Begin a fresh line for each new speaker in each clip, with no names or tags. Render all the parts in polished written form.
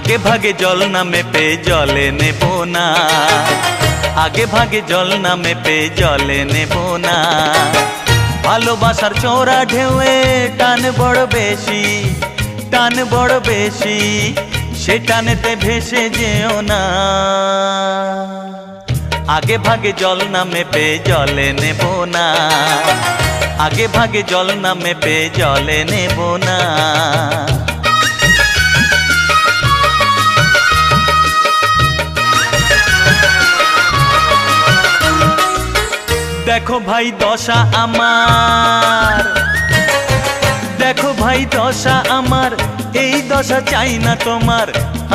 आगे भागे जल नामे पे जले नेबो ना, आगे भागे जल नामे पे जले नेबो ना। भालोबासार चौरा ढेउए टान बड़ बेशी, टान बड़ बेशी, से टानेते भेसे जेओ ना। आगे भागे जल नामे पे जले नेबो ना, आगे भागे जल नामे पे जले नेबो ना। देखो भाई दशा आमार, देखो भाई दशा आमार, এই দশা চাই না তোমার।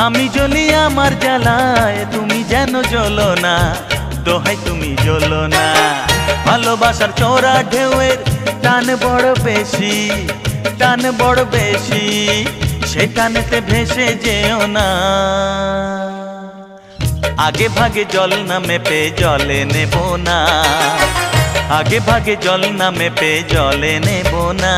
আমি জ্বলি আমার জ্বালায়, তুমি যেন জ্বলো না, দোহাই তুমি জ্বলো না। ভালোবাসার চোরা ঢেউয়ের টান বড় বেশি, টান বড় বেশি, সে টানেতে ভেসে যেও না। आगे भागे जल नामे पे जले नेबो ना, आगे भागे जल नामे पे जले नेबो ना।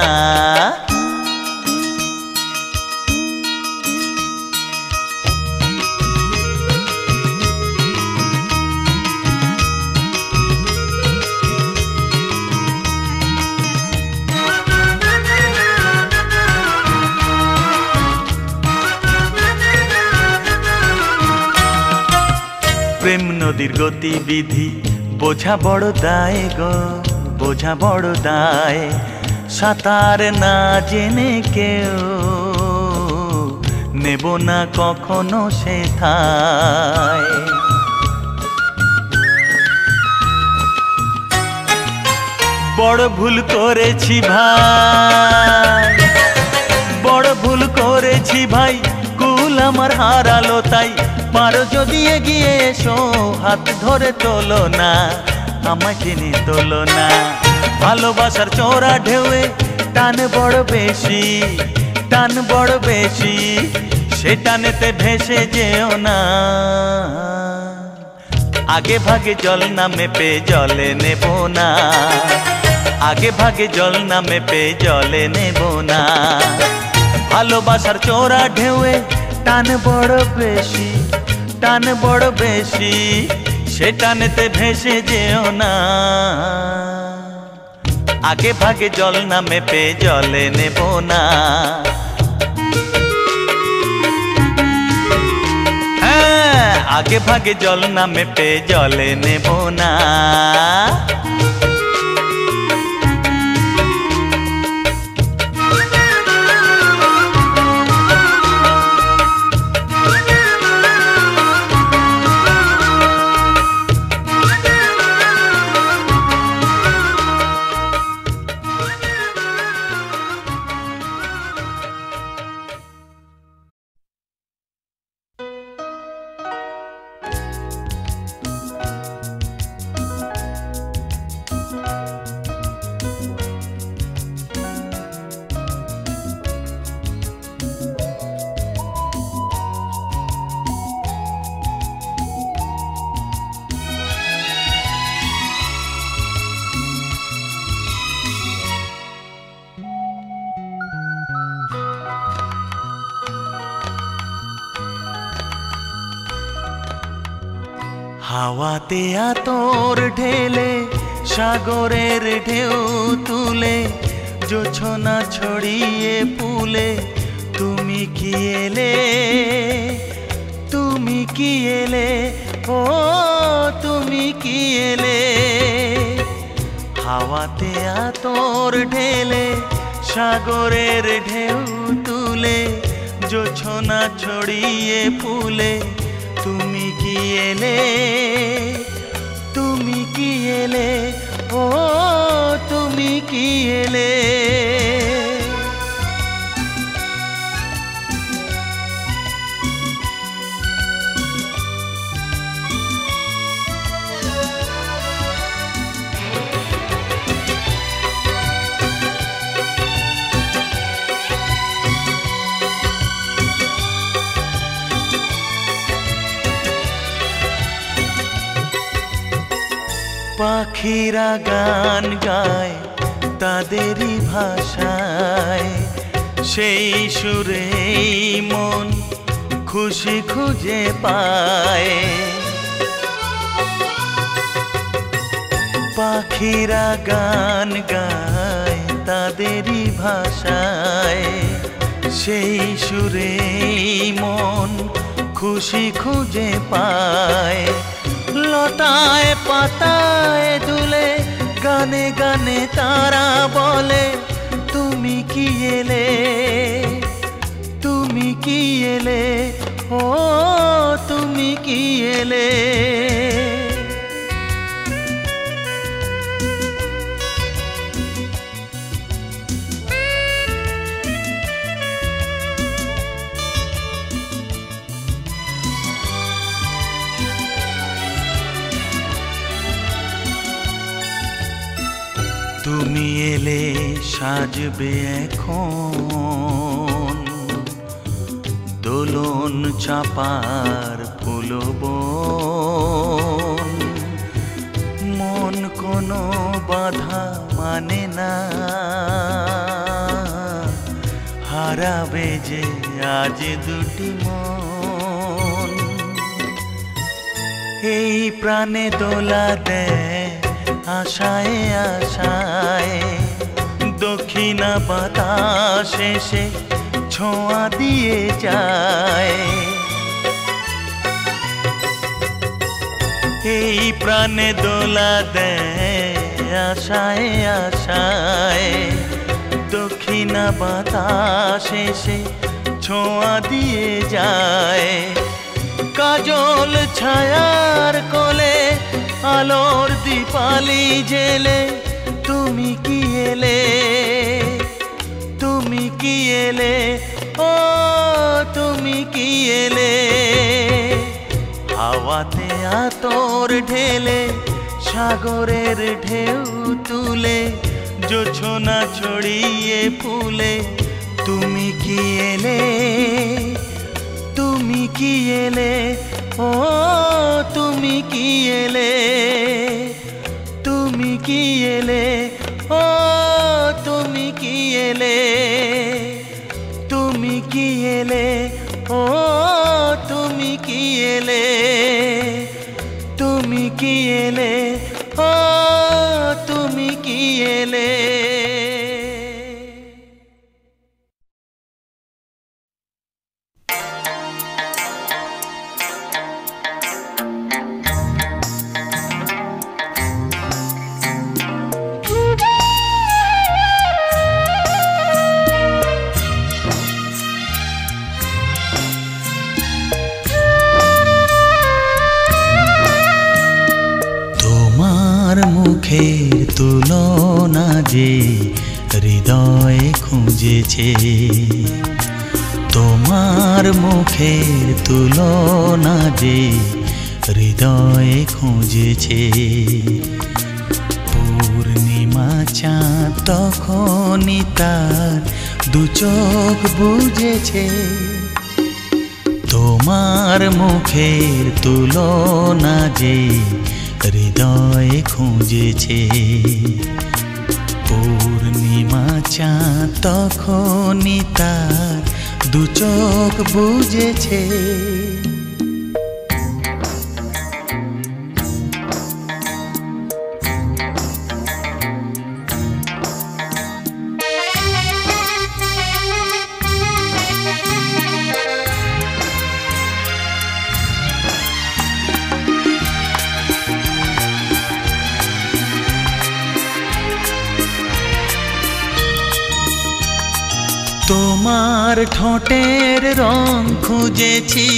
प्रेम नदीर गतिविधि बोझा बड़ दाय गो, बोझा बड़ दाय। सातार ना जेने केउ नेबो ना कखनो सेथाय। बड़ भूल करेछि भाई, बड़ भूल करेछि भाई, कुल आमार हारालो ताई। पारो जदि एगिए एसो हाथ धरे तोलो ना, आमाय टेने तोलो ना। भालोबासार चौरा ढेउए टान बड़ बेशी, टान बड़ बेशी, से टानेते भेसे जेओ ना। आगे भागे जल नामे पे जले नेबो ना, आगे भागे जल नामे पे जले नेबो ना। भालोबासार चौरा ढेउए टान बड़ बेशी, टान बड़ बेशी, से टानेते भेसे जेओ ना। आगे भागे जल नामे पे जले नेबो ना। हाँ, आगे भागे जल नामे पे जले नेबो ना। হাওয়াতে আতর ঢেলে সাগরের ঢেউ তুলে জোছনা ছড়িয়ে ফুলে তুমি কি এলে, তুমি কি এলে, ও তুমি কি এলে। হাওয়াতে আতর ঢেলে সাগরের ঢেউ তুলে জোছনা ছড়িয়ে ফুলে তুমি কি এলে, তুমি কি এলে, ও তুমি কি এলে। পাখিরা গান গায় তাদেরই ভাষায়, সেই সুরেই মন খুশি খুঁজে পায়। পাখিরা গান গায় তাদেরই ভাষায়, সেই সুরেই মন খুশি খুঁজে পায়। লতায় পাতায় দুলে গানে গানে তারা বলে, তুমি কি এলে, তুমি কি এলে, ও তুমি কি এলে। তুমি এলে সাজবে এখন দোলন চাপার ফুলবন। মন কোনো বাধা মানে না, হারাবে যে আজ দুটি মন। এই প্রাণে দোলা দেয় আশায় আশায়, দক্ষিণা বাতাস এসে ছোঁয়া দিয়ে যায়। এই প্রাণে দোলা দেয় আশায় আশায়, দক্ষিণা বাতাস এসে ছোঁয়া দিয়ে যায়। কাজল ছায়ার কোলে আলোর দীপালি জেলে, তুমি কি এলে, তুমি কি এলে, ও তুমি কি এলে। হাওয়াতে আতর ঢেলে সাগরের ঢেউ তুলে, জোছনা ছড়িয়ে ফুলে, তুমি কি এলে, তুমি কি এলে, ও তুমি কি এলে, তুমি কি এলে, ও তুমি কি এলে, তুমি কি এলে, ও তুমি কি এলে, তুমি কি এলে, ও তুমি কি এলে। মুখের তুলনা যে হৃদয় খুঁজেছে, তোমার মুখের তুলনা যে হৃদয় খুঁজেছে। পূর্ণিমা চাঁদ তখনই তার দু চোখ বুঝেছে, তোমার মুখের তুলনা যে হৃদয় খুঁজেছে। পূর্ণিমা চাঁদ তখনই তার দু চোখ বুঝেছে। তোমার ঠোঁটের রং খুঁজেছি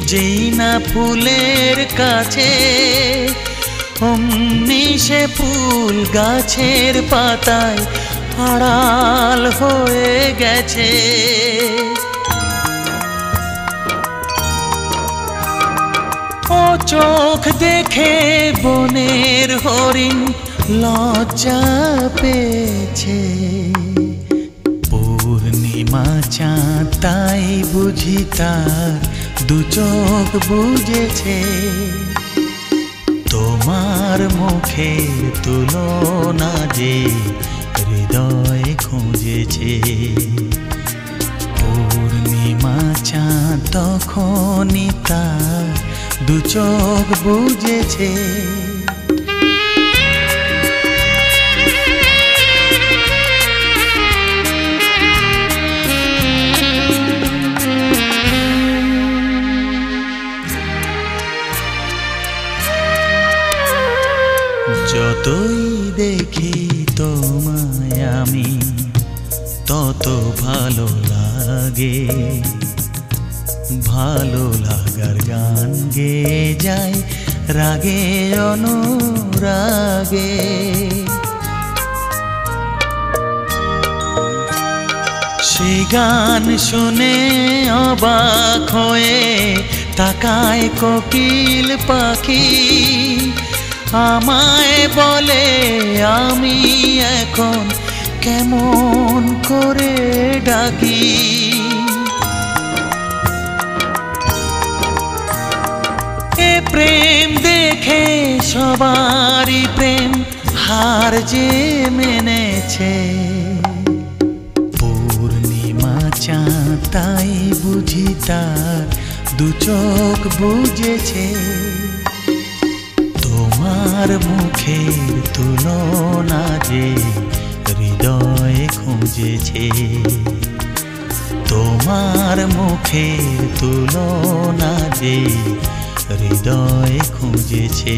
যেই না ফুলের কাছে, অমনি সে ফুল গাছের পাতায় আড়াল হয়ে গেছে। ও চোখ দেখে বনের হরিণ লজ্জা পেয়েছে, পূর্ণিমা চাঁদ তাই বুঝি তার দু চোখ বুঝেছে। তোমার মুখের তুলনা যে হৃদয় খুঁজেছে, পূর্ণিমা পূর্ণিমা চাঁদ তখনই তার দু চোখ বুঝেছে। যতই দেখি তোমায় আমি তত ভালো লাগে, ভালো লাগার গান গেয়ে যায় রাগে অনুরাগে। সে গান শুনে অবাক হয়ে তাকায় কোকিল পাখি, আমায় বলে আমি এখন কেমন করে ডাকি। এ প্রেম দেখে সবারই প্রেম হার যে মেনেছে। পূর্ণিমা চাঁদ তাই বুঝি তার দু চোখ বুঝেছে। তোমার মুখের তুলনা যে হৃদয়ে খুঁজেছে, তোমার মুখের তুলনা যে হৃদয়ে খুঁজেছে।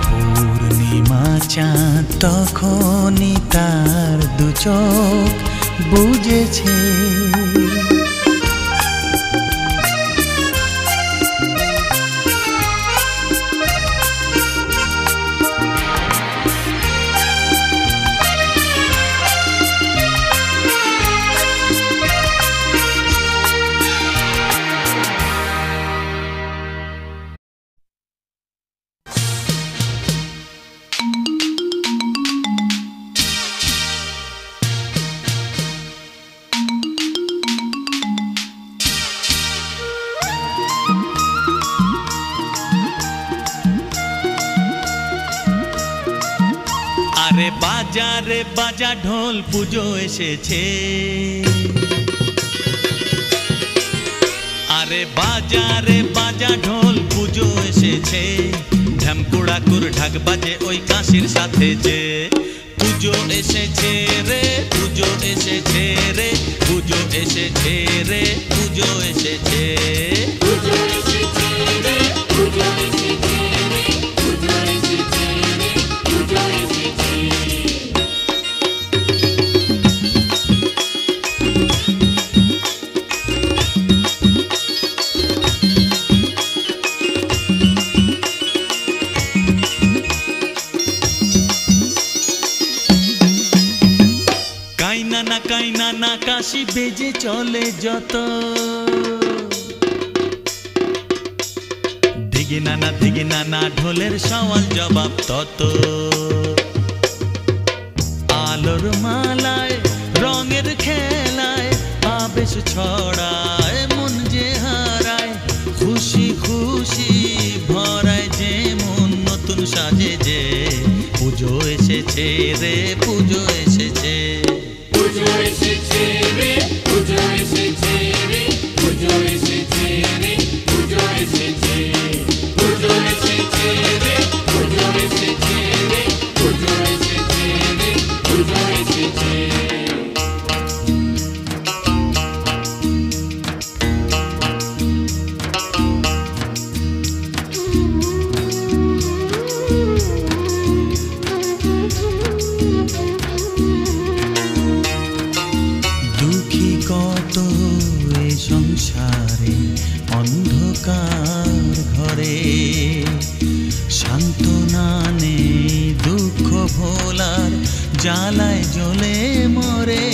পূর্ণিমা চাঁদ তখনই তার দু চোখ বুঝেছে। আরে বাজারে বাজা ঢোল পুজো এসেছে, আরে বাজারে বাজা ঢোল পুজো এসেছে। ঢামকুড়াকুর ঢাক বাজে ওই কাশির সাথে যে পুজো এসেছে রে, পুজো এসেছে রে, পুজো এসেছে রে, পুজো এসেছে। পুজো এসেছে রে, পুজো এসেছে রে, পুজো এসেছে রে, পুজো এসেছে। কাইনা না কাশি বেজে চলে যত, দিগে নানা ঢোলের সওয়াল জবাব তত। আলোর মালায় রঙের খেলায় আবেশ ছড়ায় মন যে হারায়, খুশি খুশি ভরায় যে মন নতুন সাজে যে। পুজো এসেছে রে, পুজো এসেছে। পুজো এসেছে রে, পুজো এসেছে রে, পুজো এসেছে রে, পুজো এসেছে। পুজো এসেছে রে, পুজো এসেছে রে, পুজো এসেছে রে, পুজো এসেছে। কত এ সংসারে অন্ধকার ঘরে, সান্ত্বনা নেই দুঃখ ভোলার জ্বালায় জ্বলে মরে।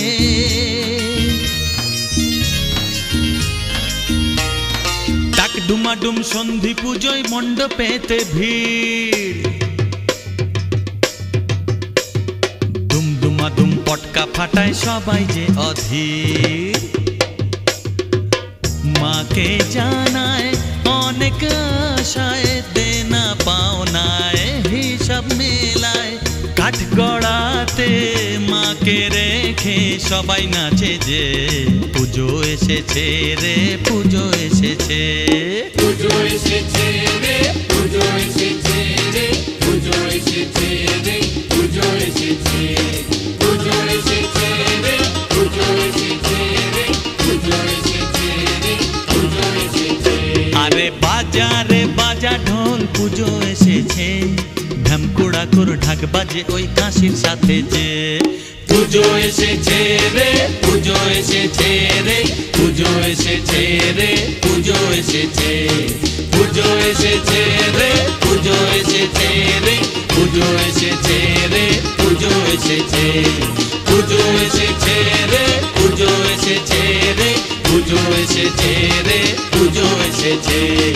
টাক ডুমাডুম সন্ধি পুজোয় মণ্ডপেতে ভিড়, দুম পটকা ফাটায় সবাই যে অধীর। মাকে জানায় অনেক আশায়, দেনা পাওনায় হিসাব মেলায়। কাঠগড়াতে মাকে রেখে সবাই নাচে যে পুজো এসেছে রে পুজো এসেছে
পুজো এসেছে রে পুজো এসেছে রে পুজো এসেছে রে পুজো এসেছে পুজো এসেছে রে পুজো এসেছে রে পুজো এসেছে রে পুজো এসেছে
আরে বাজারে বাজা ঢোল পুজো এসেছে ঢামকুড়া কর ঢাক বাজে ওই কাশির সাথে যে পুজো এসেছে রে পুজো এসেছে রে পুজো এসেছে রে পুজো এসেছে পুজো এসেছে রে পুজো এসেছে রে পুজো এসেছে রে পুজো এসেছে পুজো এসেছে রে পুজো এসেছে রে পুজো এসেছে রে পুজো এসেছে